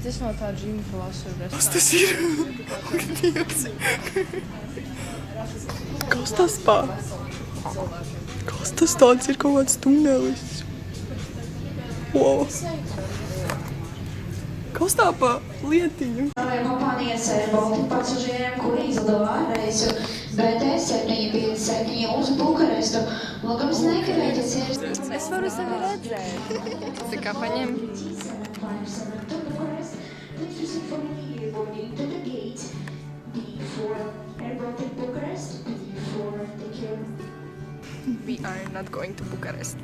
Tas no tā džina klasa ir. Kas tas ir? Ak, Dievs. Kas tas pa? Kas tas tāds ir? Kaut kāds tunelis. Wow. Kas tā pa lietiņu? Kompānijas Baltika pasažieriem, kuri izlidoja reisu BT757 uz Bukarestu. Lūgums nekavēties ir... Es varu sevi redzēt. Tā kā paņem. We are not going to Bucharest.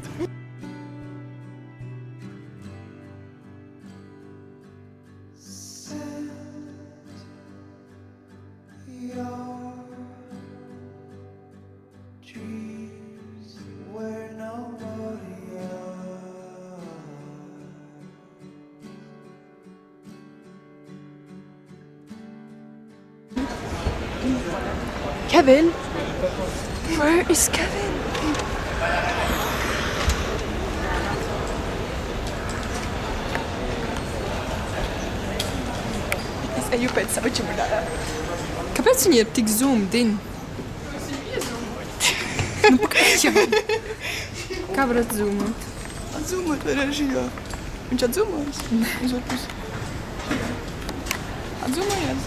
Kevin? Where is Kevin? Es eju pēc sava čemodāna. Kāpēc viņi ir tik zoomed in? Nu, kāpēc jau? Kā var atzūmot? Atzūmot var režijā. Viņš atzūmojās? Uz otrs. Atzūmojās?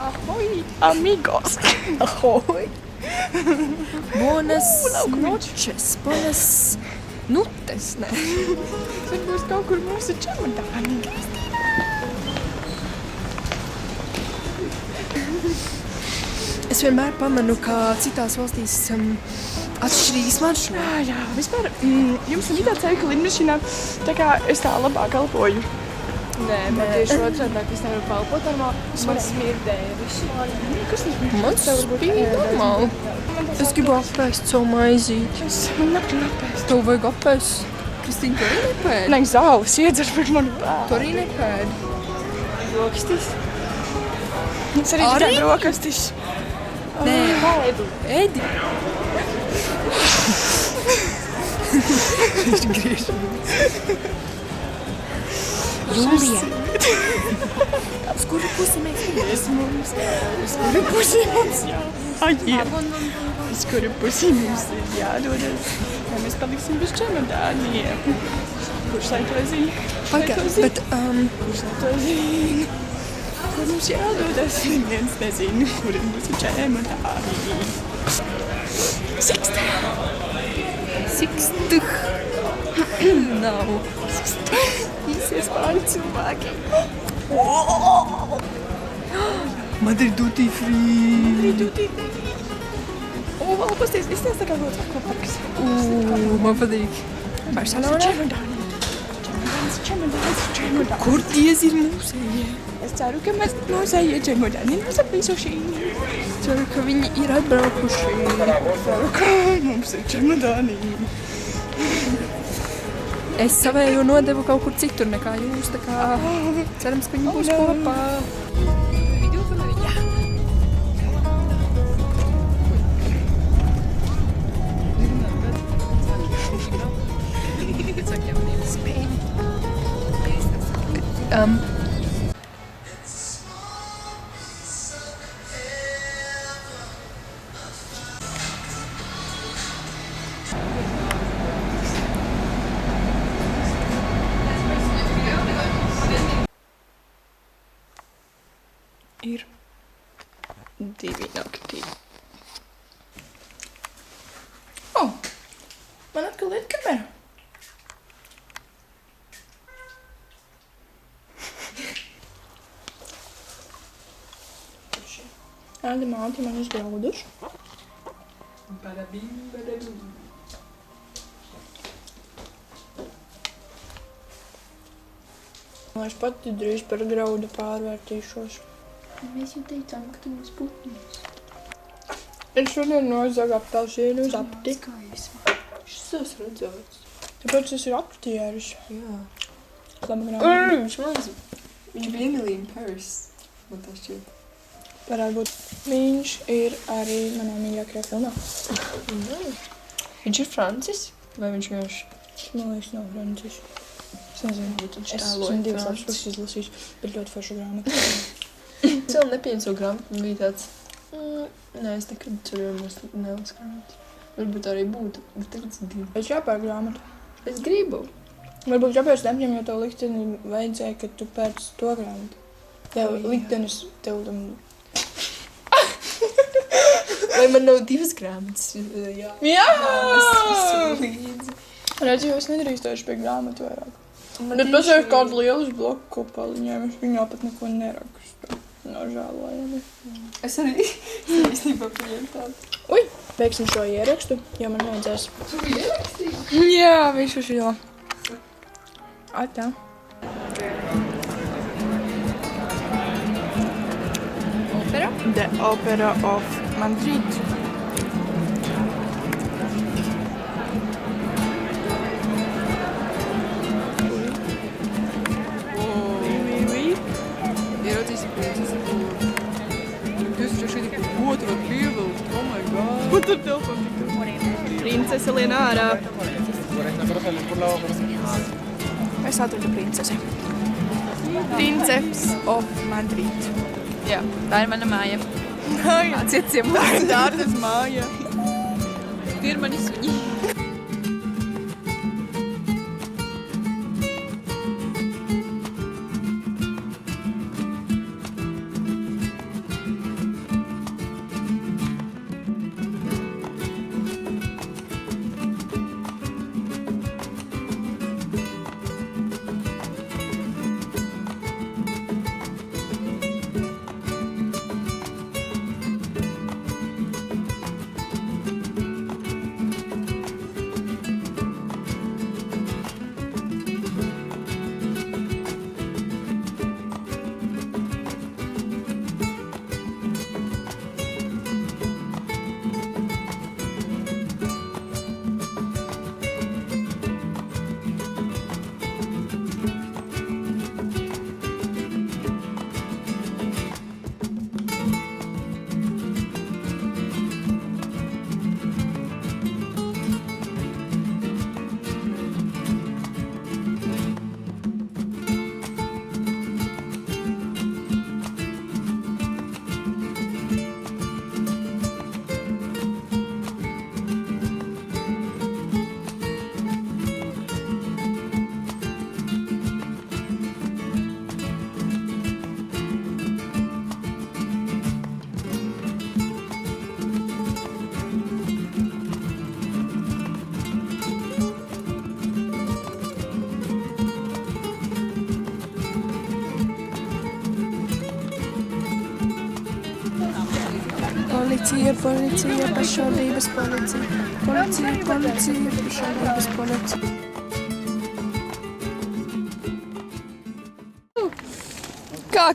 Ahoy, amigos. Ahoy. Buenas noches, buenas nutes, ne? Tad būs kaut kur mūsu čemodāni. Es vienmēr pamanu, ka citās valstīs atšķirīgas maršruti. Jā, vispār jums ir tāds ceļš, ka lidmašīnā tā kā es tā labāk elpoju. Nē, bet tieši otrādi, es nevaru palpot normāli. Man smirdēja visu. Kas tas bija? Man bija normāli. Es gribu apēst savu maizīti. Man nakti apēst. Tev vajag apēst. Kristīna, tu arī nepēdi? Nē, zāles iedzer par mani bēdu. Tu arī nepēdi. Rokastis. Es arī tikai rokastis. Nē, Pēdu. ēdi. Viņš griež. Jūlija. Uz kuru pusi mēs Uz kuru pusi mums jāiet? Uz kuru pusi mums ir jādodas? Vai mēs paliksim bez čemodāniem? Kurš lai to zina? Pagaid, bet, Kurš lai to zina? Kur mums jādodas? Neviens nezina, kur ir mūsu čemodāni. Sikstih. Nav. Īsies pāri cilvēki. Man ir duty free. Vēl pasties, izties tā kā ļoti akvaparks. Man patīk. Barcelona? Čemodāns. Kur tiesi ir mūsējie? Es ceru, ka mēs mūsējie čemodāni nesam visuši. Ceru, ka viņi ir atbraukuši. Ceru, ka mums ir čemodāni. Es savējo nodevu kaut kur citur nekā jūs, tā kā cerams, ka viņi būs kopā. Ir 2 naktī. Man atkal ir kamera. Ādi māti man izgrauduši. Es pati drīz par graudu pārvērtīšos. Mēs jau teicām, ka tu būs putnīs. Es šodien nozagu apelzīnu uz apti. Skaisma. Šis es redzēts. Tāpēc es ir aptieris. Jā. Laba graudu. Viņš maz. Viņš bija Emily in Paris. Man tā šķiet. Varētu būt. Viņš ir arī manā mīļākajā filmā. Viņš ir Francis? Vai viņš vienkārši? Man liekas, nav francišu. Es nezinu, es esmu divas labas puses izlasījuši, bet ļoti forša grāmata. Es vēl nepieņemsu grāmatu, bija tāds... Nē, es nekad cerējos nelasu grāmatu. Varbūt arī būtu, bet tagad es gribu. Es jāpērk grāmatu. Es gribu. Varbūt kāpēc nepņem, jo tev likteni vajadzēja, ka tu pēc to grāmatu. Tev liktenis tev tam... Vai man nav divas grāmatas? Jā! Jā! Redzi, jo es nedrīkstēšu pie grāmatu vairāk. Bet pēc ir kādu lielas bloku kopā viņiem, es viņā pat neko nerakstu. Nožēlojami. Es arī īstenībā pieņemu tādu. Ui, veiksim šo ierakstu, jo man vajadzēs. Tu ierakstīji? Jā, visu šo. Atā. Opera? The Opera of Madrid. Ierocis princesi. Jūs jau šeit kaut otru pievilkt. Oh my god. Ko tur tev patīk? Princese lien ārā. Es atradu princesi. Princess of Madrid. Jā, tā ir mana māja. Nāciet ciemos. Tā ir Dārtas māja. Tie ir mani suņi. Policija, policija, pašvaldības policija. Policija, policija, pašvaldības policija.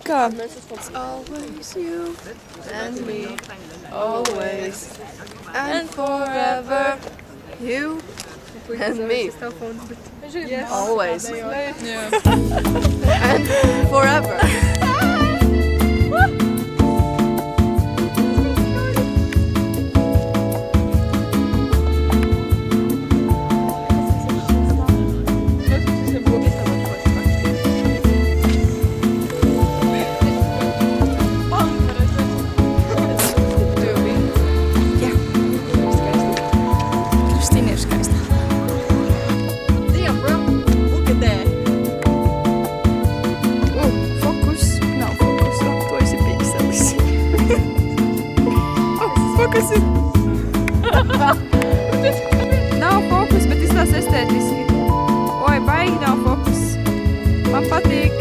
Kā? It's always you and me, always and forever. You and me, always and forever. Nav fokus, bet izstās estētiski. Oi, baigi nav fokus. Man patīk.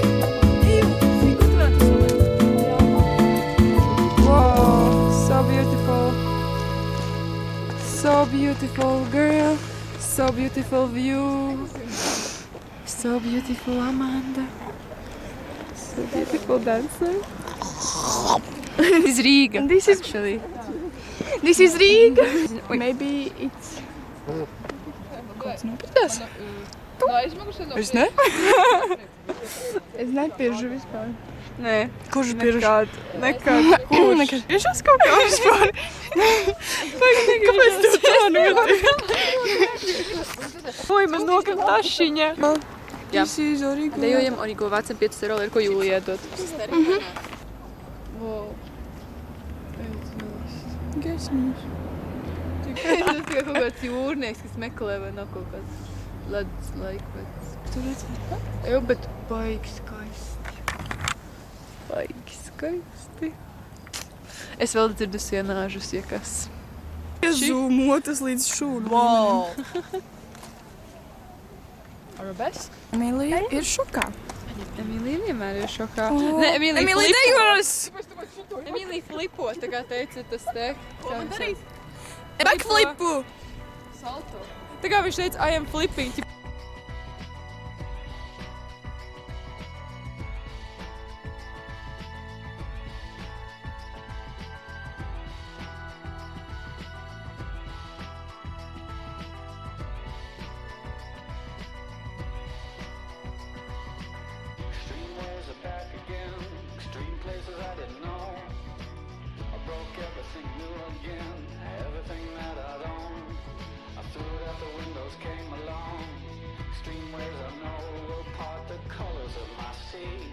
Wow, so beautiful. So beautiful girl. So beautiful view. So beautiful Amanda. So beautiful dancer. This is Riga. This is actually. This is Riga. Maybe it's... Kāds nopirkās? Es ne? Es nepiržu vispār. Nē. Kurš pirž? Nekad. Kurš? Es esmu kaut kā vispār. Kāpēc tu tā noti? Oi, man nokam tašiņa. Jā. This is Origo. Dejojam Origo, vācam 5 eiro, ko Jūlija iedod. Wow. Gaismīgs. Tas tikai kaut kāds jūrnieks, kas meklē vai nav kaut kāds ledus laikmets. Tu redzi? Jā, bet baigi skaisti. Baigi skaisti. Es vēl dzirdu sienāžus, ja kas. Zūmotas līdz šūnu. Wow! Arabesque? Emīlija ir šokā. Emīlija vienmēr ir šokā. O, Ne, Emīlija Emīlija flipo. dejos! Emīlija flipo, tā kā teica tas te. Ko man darīt? Backflipu! Salto. Tā kā viņš teica, I am flipping. Extreme ways are back again. Extreme places I didn't know. I broke everything new again. Everything that I'd owned. I threw it out the windows, came along. Extreme ways I know will part the colors of my sea.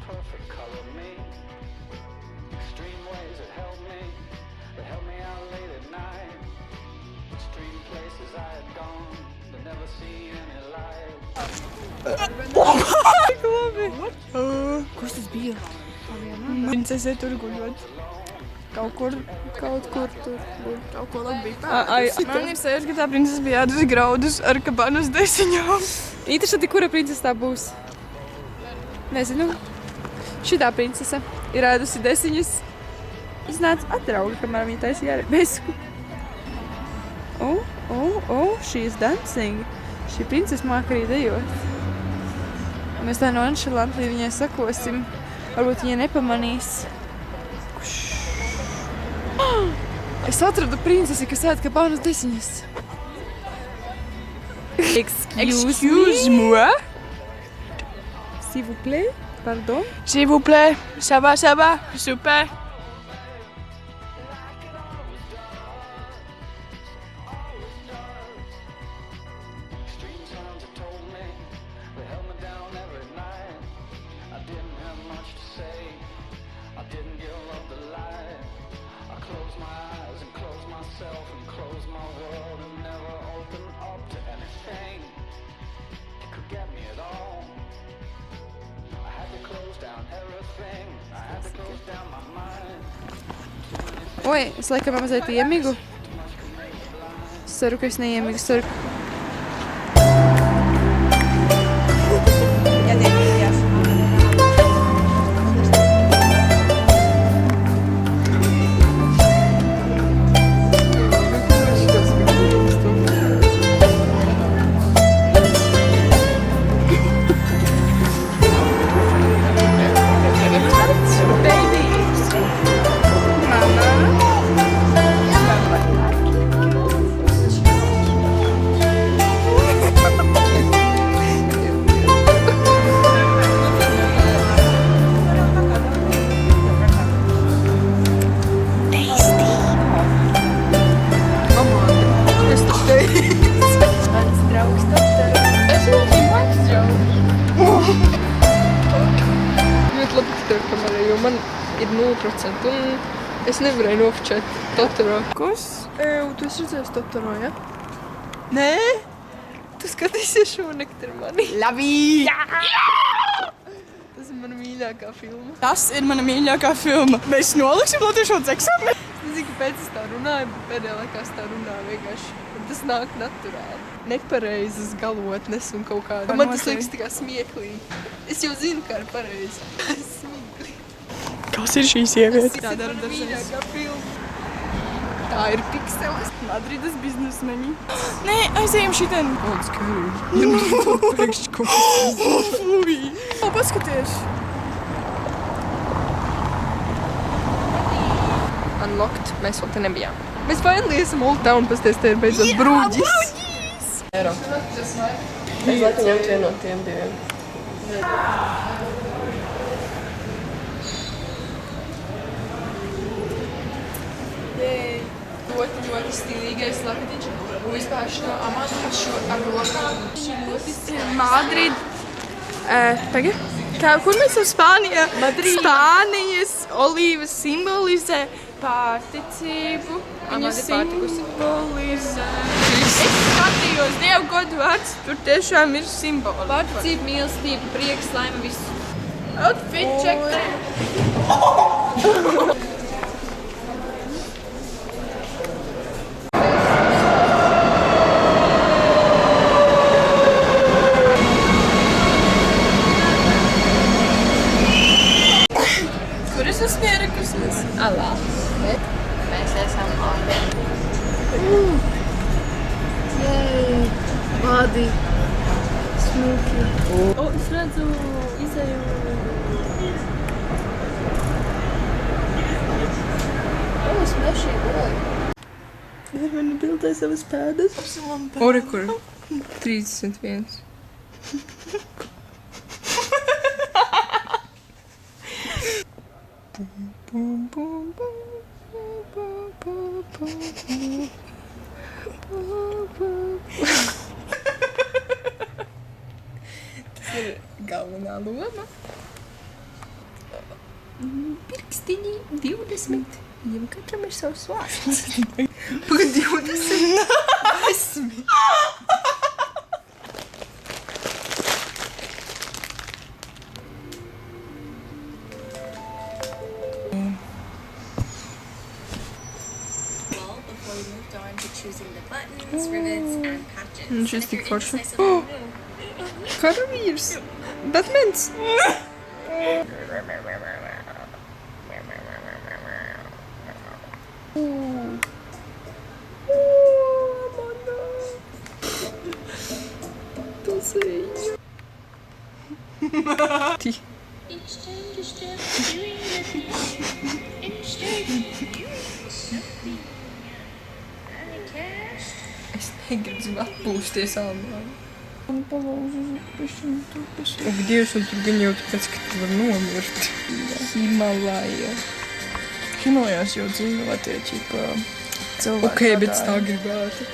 Perfect color me. Extreme ways that help me. That help me out late at night. Extreme places I had gone. But never seen any light. Kas tas bija? Princese tur guļot. Kaut kur tur. Kaut ko labi bija pēdus. Man ir sēž, ka tā princese bija ēdus graudus ar kabanas desiņām. Interesanti, kura princese tā būs? Nezinu. Šitā princese ir ēdusi desiņas. Iznāca atrauga, kamēr viņa taisīja arabesku. She is dancing. Šī princese māka arī dejot. Mēs tā nonšalanti viņai sakosim. Varbūt viņa nepamanīs. Es atradu princesi, kas ēd kabanas desiņas. Excuse me? S'il vous plaît? Pardon? S'il vous plaît, ça va, super. Extreme sounds have told me, they held me down every night. I didn't have much to say, I didn't give up the light. I closed my eyes and closed myself and closed my world and never opened up to anything that could get me at all. I had to close down everything, I had to close down my mind. Oi, es laikam mazliet iemigu. Es ceru, ka es neiemigu. Es ceru, ļoti labi tev kamerā, jo man ir 0% un es nevarēju nofočēt Totoro. Kas? Tu esi redzējis Totoro, ja? Nē? Tu skatīsies šonakt ar mani? Labi! Tas ir mana mīļākā filma. Tas ir mana mīļākā filma. Mēs noliksim latviešu eksāmenu. Es nezinu, kāpēc es tā runāju, bet pēdējā laikā es tā runāju vienkārši. Un tas nāk naturāli. Nepareizas galotnes un kaut kāda. Man tas liekas tā kā smieklīgi. Es jau zinu, kā ir pareizi. Smieklīgi. Kas ir šī sieviete? Tā dara mīļākā filma. Tā ir Pikseles. Madrides biznesmeņi. Nē, aizējam šitien. Kāds karīgi. Ja man to pēkšķi kaut kas Fui. O, paskaties. Unlocked. Mēs vēl te nebijām. Mēs finally esam Old Town, pasties, te ir beidzot brūģis. Eiro. Es laikam ņemt vienu no tiem diviem. Ļoti stilīgais lakatiņš. Un vispār šo amatu ar rokām. Madrid. Pagaid. Kur mēs esam Spānijā? Spānijas olīvas simbolizē pārticību. Viņa simbolizē. Es skatījos Dievu godu vārds, tur tiešām ir simboli. Pārticība, mīlestība, prieks, laime, visu. Outfit check. Kur es esmu ierikusies? Alā. Mēs esam labi. Vādi. Smuki. O, es redzu izēju. O, smešīgi, oi. Ir mani bildē savas pēdas. Ore, kur? 31. Tas ir galvenā loma. Pirkstiņi 20. Viņam katram ir savs vārds. Pagad 20. 10. Before we moved on to choosing the buttons, rivets, and patches. Viņš And ir if tik you're foršs. indecisive on the move, Karavīrs. Batmans. Tas ir. Es negribu atpūsties āmā. Un palaužu pišķiņu tu pišķiņu. Ak, Dievs, un tur gan jau tāpēc, ka tu var nomirt. Himalaja. Himalajās jau dzīvo tie ķipa cilvēki. Ok, bet es tā gribētu.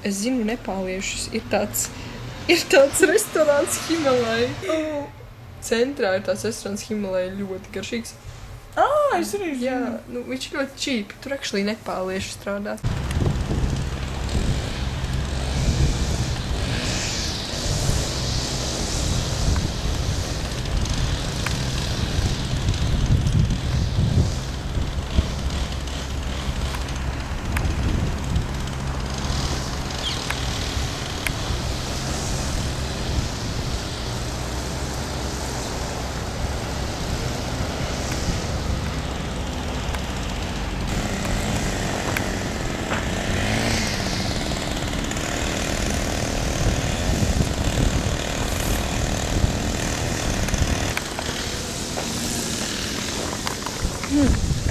Es zinu nepāliešus, ir tāds restorāns Himalaja. Centrā ir tāds restorāns Himalaja ļoti garšīgs. Es arī Jā, nu viņš ir ļoti cheap. Tur actually nepālieši strādā.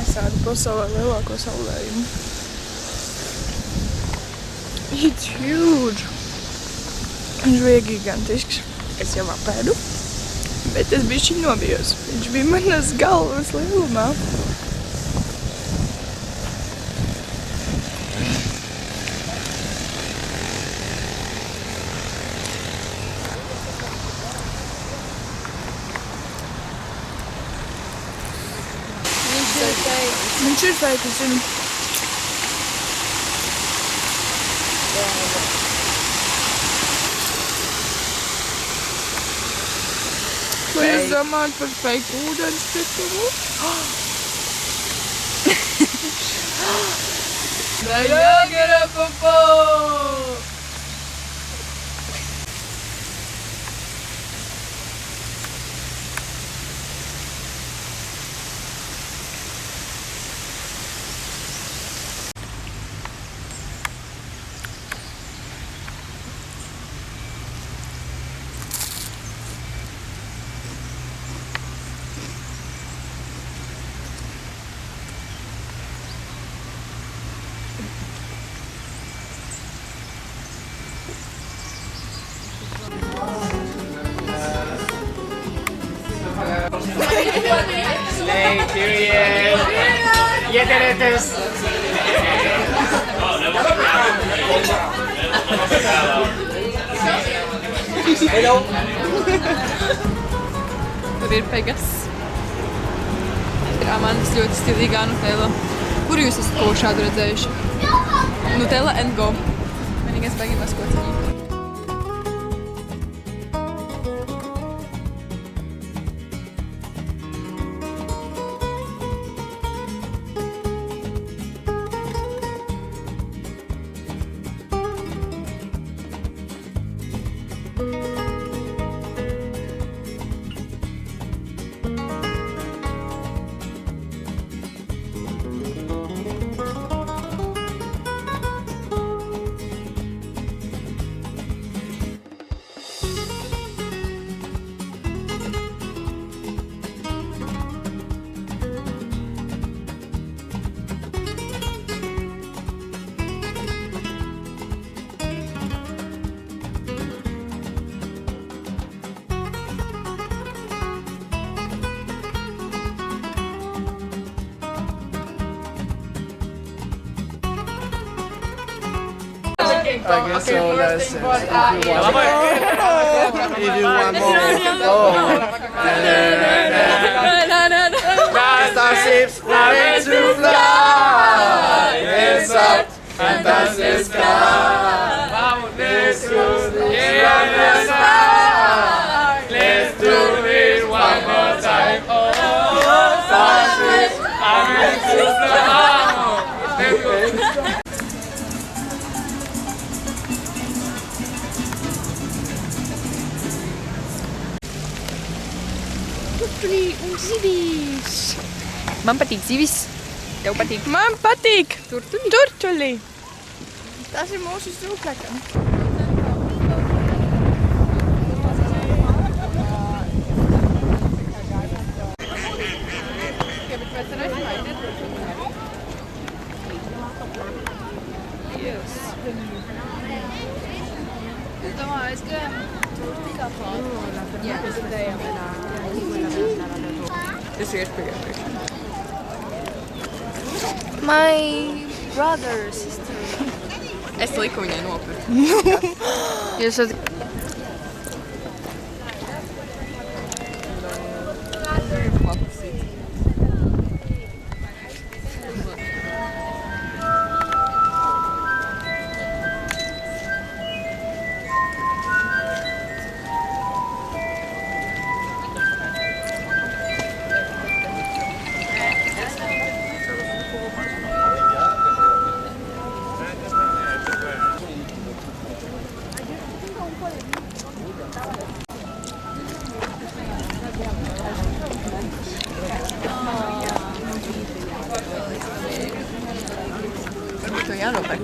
Es tādu pasaulē lielāko saulējumu. It's huge. Viņš bija gigantisks. Es jau apēdu, bet es bišķiņ nobijos. Viņš bija manas galvas lielumā. Viņš ir fake, es zinu. Vai jūs domājat par fake ūdens kritumu? Niagara Falls! Cheers! Tur ir Pegas. Ir Amandas ļoti stilīgā Nutella. Kur jūs esat ko šādu redzējuši? Nutella and go. Vienīgais baigi maskociņi. I guess so. That's if you want more. Starships ready to fly. It's up and that's the sky. Let's do this one more time. Let's do it one more time. Oh, starships are ready to fly. Man patīk zivis. Tev patīk? Man patīk! Turtuļi? Turtuļi! Tas ir mūsu strūklekam. Tas ir iespējams. My brother, sister. Es liku viņai nopirkt. Jūs esat... Varbūt tev jānopērk.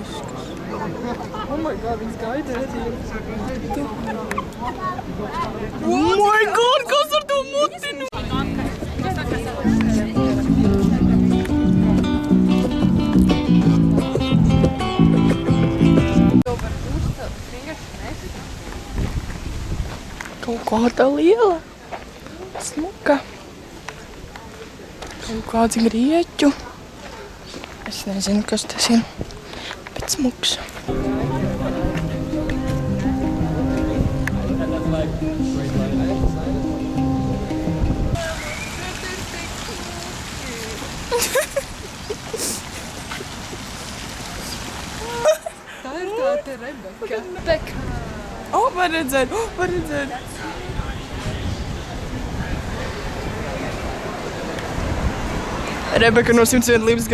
Oh my god, viņas gaida redzījumi. Oh my god, kas ar to mutinu? Kaut kāda liela, smuka, kaut kāds grieķu. Es nezinu, kas tas ir, bet smuks. Tā ir tā te Rebeka. O, var redzēt, var redzēt. Rebeka no 101 līdz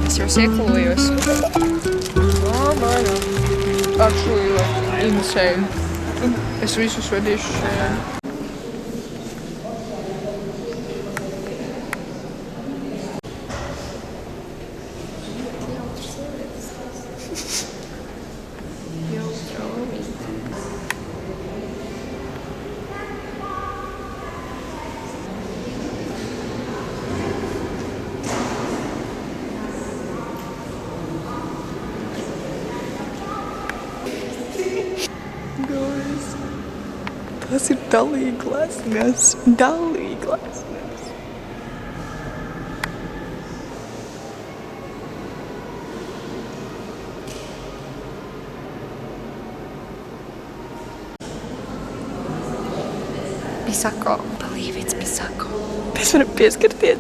Es jau sieklojos. Ar šo insēnu. Es visus vedīšu šeit. Tas ir dalīglesnes. Dalīglesnes. Pisako. Believe it's Pisako. Mēs varam pieskarties.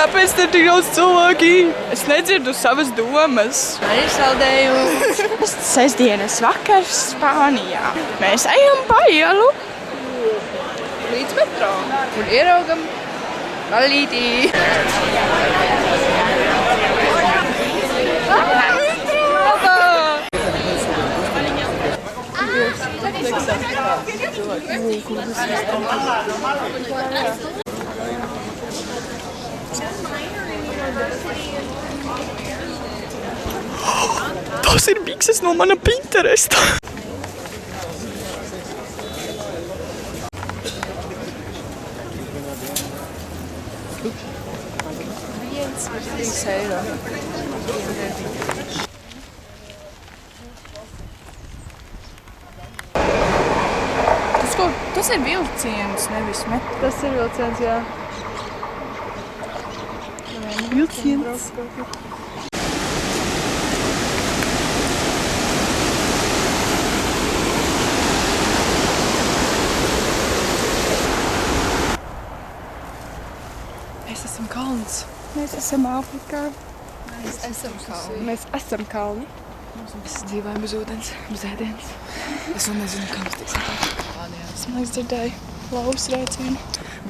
Kāpēc te tik daudz cilvēki? Es nedzirdu savas domas. Arī saldējums. Sestdienas vakars Spānijā. Mēs ejam pa ielu. Līdz metro. Un ieraugam Alītī. Tas ir bikses no mana Pinteresta. Tas ir vilciens, nevis metro. Tas ir vilciens, jā. Vilciens. Mēs esam kalns. Mēs esam Āfrikā. Mēs esam kalni. Mēs esam kalni. Mēs dzīvojam bez ūdens, bez ēdienas. Es vēl nezinu, kā mums tiks atāk. Es maiz dzirdēju lauvas rēcienu.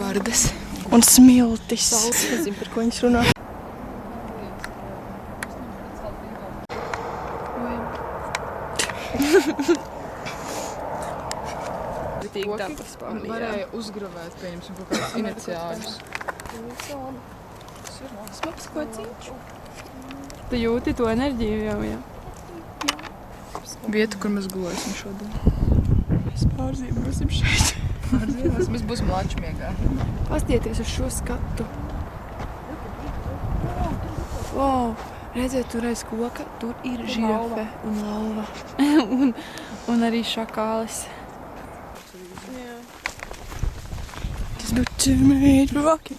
Vardas. Un smiltis. Es nezinu, par ko viņš runā. Varēja uzgravēt, pieņemsim, kaut kādus iniciāļus. Smags kociņš. Tu jūti to enerģiju jau, jā? Vieta, kur mēs gulēsim šodien. Mēs pārzīvosim šeit. Mēs būsim Lačmiegā. Pastieties uz šo skatu. Wow, redziet, tur aiz koka, tur ir žirafe un lauva. un arī šakālis. Just do to me rocking.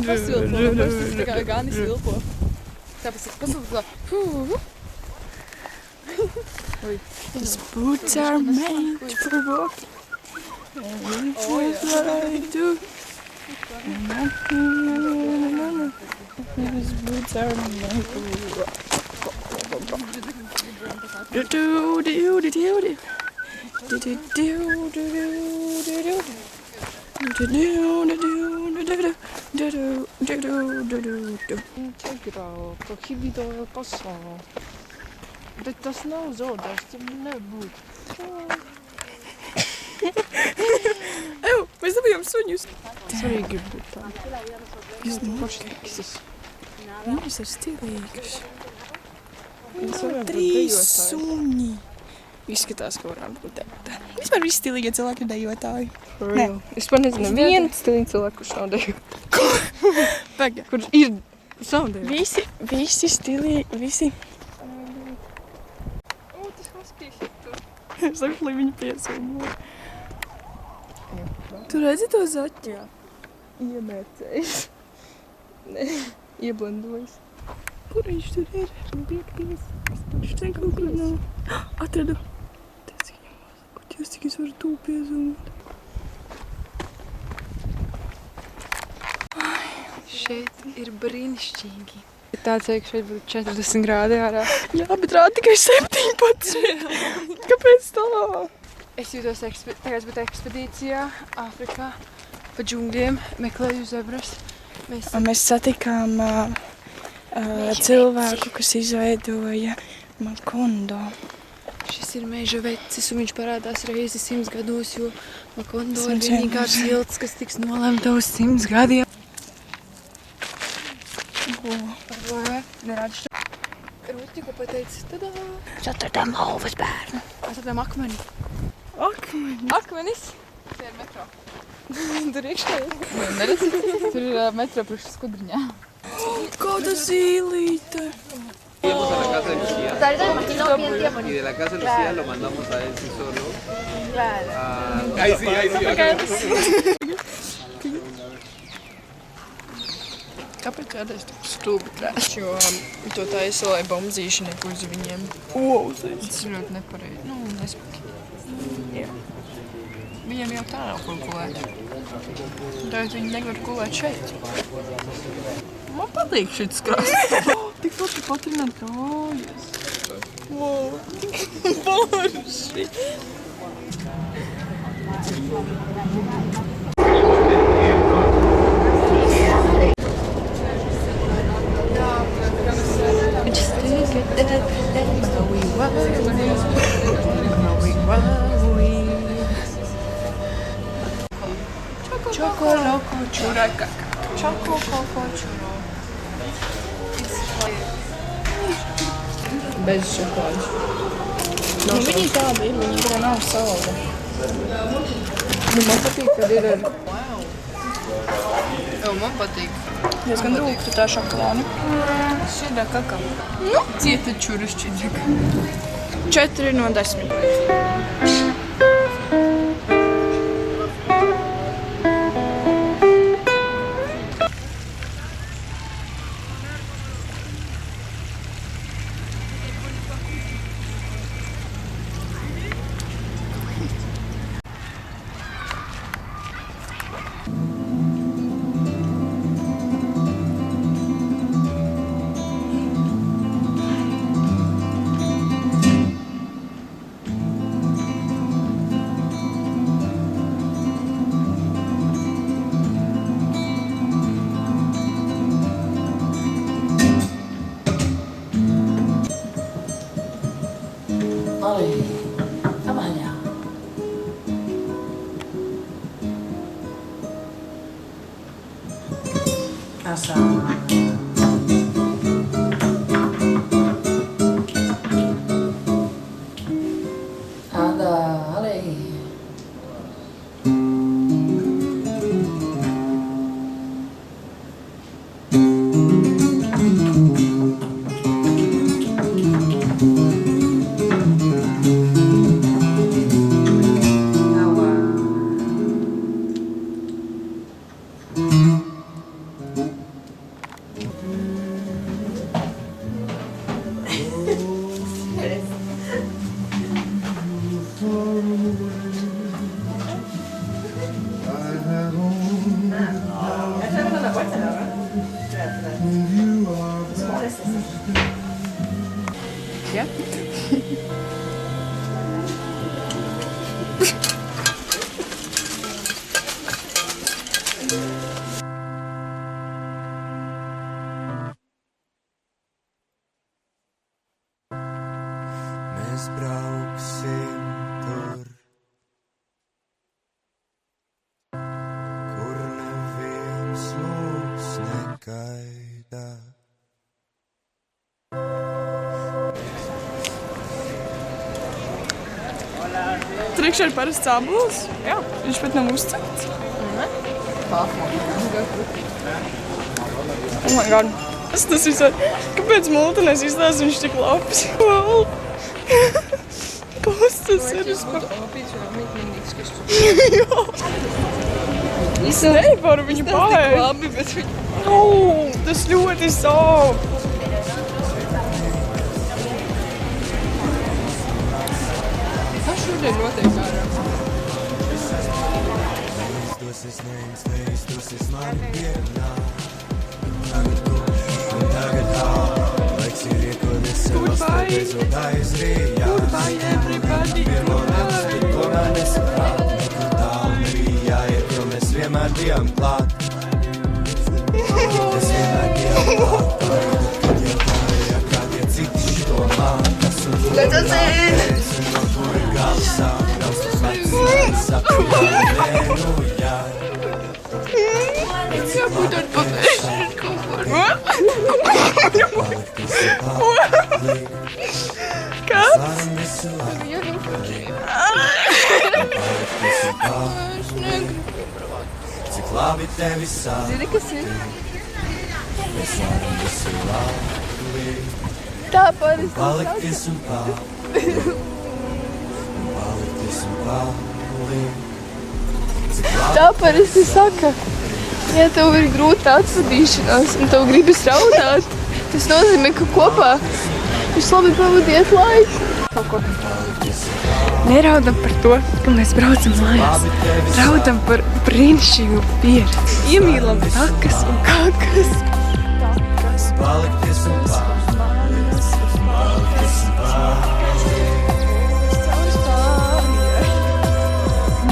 Tas tā kā Ganis vilpo. Tāpēc es pasilpo. His boots are made for walking. That's what I do. His boots are made for walking. Do-do-do-do-do-do. Integrāli, ka hibidāli pasauli. Bet tas nav zaudēs, tam nebūt. Ew, mēs dabījām suņus. Tas arī grib būt tā. Jūs Paštiksis. Viņas ir stilīgas. Mēs varam būt 3 dejotāji. suņi. Izskatās, ka varam būt dejotāji. Vispār visi stilīgie cilvēki ir dejotāji. Nē. Es pat nezinu, vienu stilīgu cilvēku, kurš nav dejotāji. Paga. Kurš ir savu dejotāji. Visi stilīgi, visi. Tas haskijs ir tur. Es saku, lai viņi piesūmo. Tu redzi to zaķi? Iemērcējis. Ieblandojis. Kur viņš tur ir? Piekties. Viņš te kaut kur nav. Atradu. Dievs, cik es varu tūp piezūmot. Šeit ir brīnišķīgi. Tāds, ka šeit būtu 40 grādi ārā. Jā, bet rāda tikai 17. Kāpēc tā? Es jūtos, tagad būtu ekspedīcijā Āfrikā pa džungļiem, meklēju zebras. Mēs satikām cilvēku, kas izveidoja Makondo. Šis ir meža vecis, un viņš parādās reizi 100 gados, jo Makondo ir vienīgā cilts, kas tiks nolemta uz 100 gadiem. Nerādi šo rūti, ko pateici. Tadā! Mēs atradām lauvas bērnu. Atradām akmeni. Akmeni. Akmenis? Tie ir metro. Tur iekšā ir. Neredz? Tur ir metro priekš skudriņā. Kāda zīlīte. Fuimos a la casa de Lucía y de la casa de Lucía lo mandamos a él sí solo. Ahí sí. Kāpēc kādreiz tik stulbi trēs? Jo to taisa, lai bombzīšanai uz viņiem. Tas ir ļoti nepareizi. Nu, nespēki. Viņiem jau tā nav kur gulēt. Tāpēc viņi nevar gulēt šeit. Man patīk šits krasts. Tik ļoti patrināt kājas. Wow. Borši. Choco loco churaca. Choco coco churo. Bez šokolādes. Nu, viņi tādi ir, viņi tur nav salda. Nu, man patīk, kad ir ar... Jo, man patīk. Diezgan rūktu tā šokolāde. Šķidra kakao. Nu, cieta čura šķidra. 4 no 10. Mēs brauksim tur, kur neviens mūs negaida. Trikšķi ir parasts cābulis? Jā. Viņš pat nav uzcepts? Oh my god. Tas visai... Kāpēc multenēs izstāst viņš tik labs? Kas tas ir? Es nevaru viņu paēst. Labi, bet viņi... Tas tas ļoti sāp. Kas šodien notiek ārā? Izdosis, neizdosis man dienā. Tagad kurš un tagad kā, laiks ir iekoties savas beidzot aizrījā. Goodbye everybody, goodbye. To man nesaprāt, nekur tālu nebija jāiet, jo mēs vienmēr bijām klāt. Mēs vienmēr bijām klāt, pārējot, kad jau pārējā kā tie citi šito mākas un to pēc un no kuri gala sāk, raustas vecās, saku jā, nē, nu jā. Jābūt ar patēšu kaut kur. Kāds? Cik labi tevi sāk. Zini, kas ir? Mēs varam visu labi. Tā parasti Palikties un palikties un palikties. Tā parasti saka, ja tev ir grūta atsvadīšanās un tev gribas raudāt, tas nozīmē, ka kopā jūs labi pavadiet laiku. Neraudam par to, ka mēs braucam mājās. Raudam par brīnišķīgu pieredzi. Iemīlam takas un kakas. Palikties un palikties un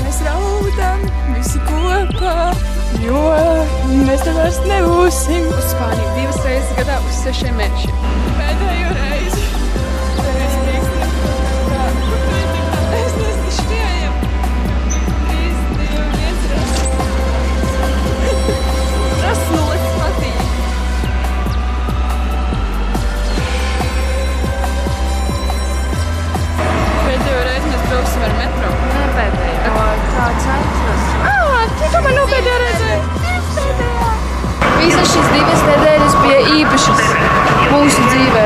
Mēs raudam visi kopā, jo mēs te vairs nebūsim. Uz Spāniju 2 reizes gadā uz 6 mēnešiem. Pēdējo reizi. Mēs nesnišķējam. Drīz Dievu ieceras. Rasulis patīk. Pēdējo reizi mēs brauksim ar metro. Nē, pēdējā. Kāds atras? Tu tomēr nav pēdējā reizē. Visas šīs 2 nedēļas bija īpašas mūsu dzīvē.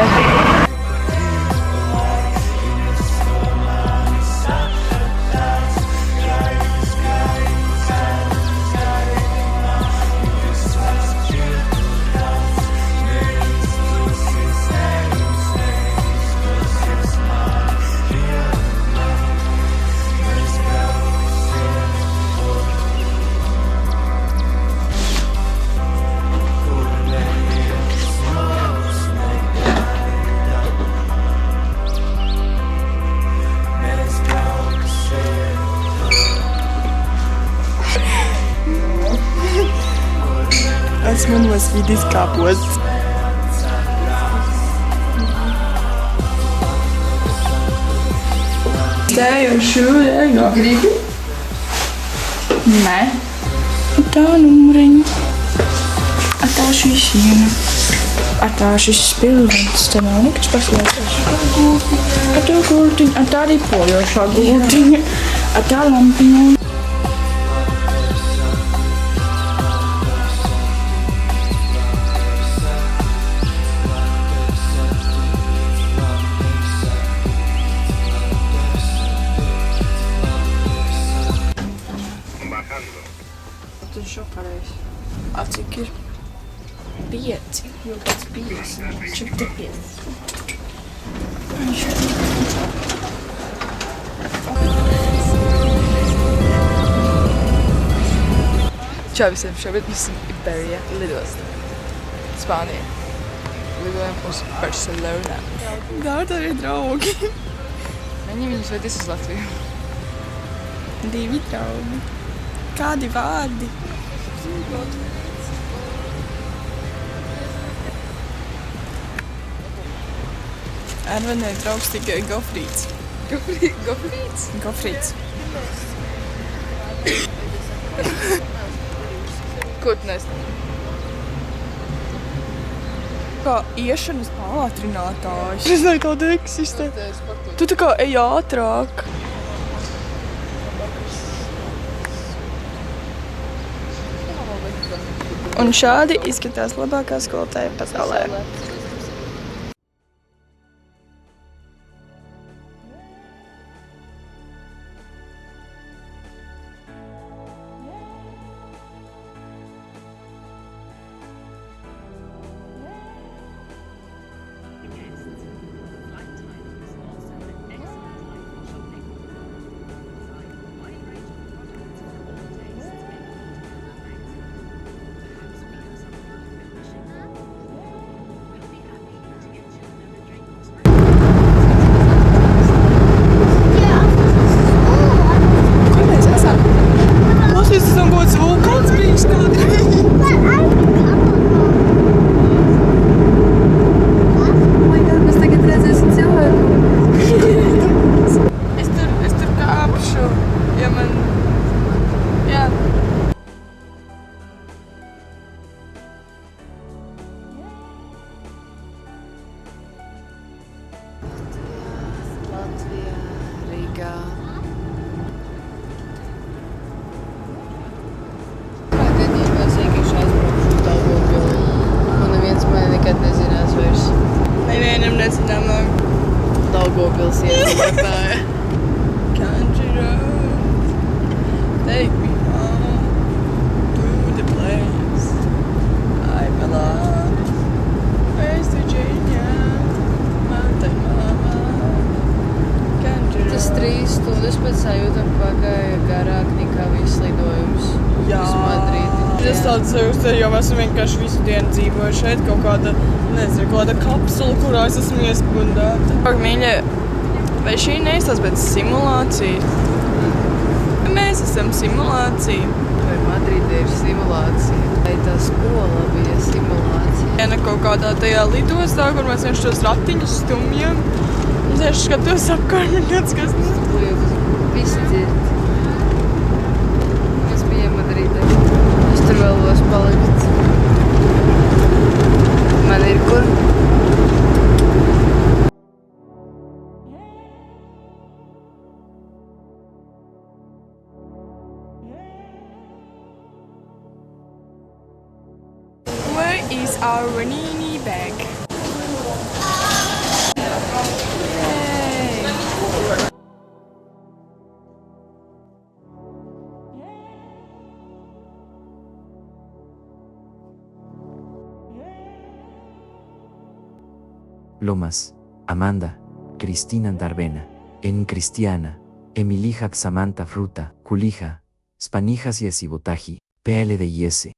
Esmu nosvīdis kāposts. Tējuši rēgā. Gribi? Nē. Tā numuriņa. Tā šī siena. Tā šis spilvens. Te nav nekas paslēpts. Tā gultiņa. Tā arī pojošā gultiņa. Tā lampiņa. Tu šokarēs. Cik ir? 5. Jau pēc 50. 45. Čau visiem, šobrīd mēs esam Iberia lidostā. Spānijā. Lidojam uz Barcelona. Dārta ir draugi. Viņi viņus vedīs uz Latviju. 2 draugi. Kādi vārdi? Ervenai draugs tikai Gofrīts. Gofrīts? Gofrīts. Ko tu nezini? Kā iešanas pātrinātājs. Es nezinu, kāda eksistē. Tu tā kā ej ātrāk. Un šādi izskatās labākā skolotāja pasaulē. god. Prātīgi vienkārši aizbraukšu uz Daugavpili. Un neviens mani nekad nezinās vairs. Nevienam nezināmāk. Daugavpils iedzīvotāja. Country road, take me home to the place I belong. West Virginia, mountain mama, country road. Tas 3 stundas pēc sajūtam pagāja garāk nekā viss lidojums uz Madridi. Es tādu sajūtu, jo esmu vienkārši visu dienu dzīvoju šeit, kaut kāda, nezinu, kāda kapsula, kurā es esmu iespundāta. Pak, mīļie, vai šī neizstās pēc simulācijas? Mēs esam simulācija. Vai Madride ir simulācija? Vai tā skola bija simulācija? Viena kaut kādā tajā lidostā, kur mēs vienkārši tos ratiņus stumjam. Es vienkārši skatos apkārt, man kāds, kas Visi dzird. Mēs bijām Madride. Es tur vēlos palikt. Man ir kur. Where is our Ranini bag? Yay! Lomas, Amanda, Cristina Darvena, En Cristiana, Emilija Samantha Fruta, Culija, Spanijas y Esibotaji, PL de IS.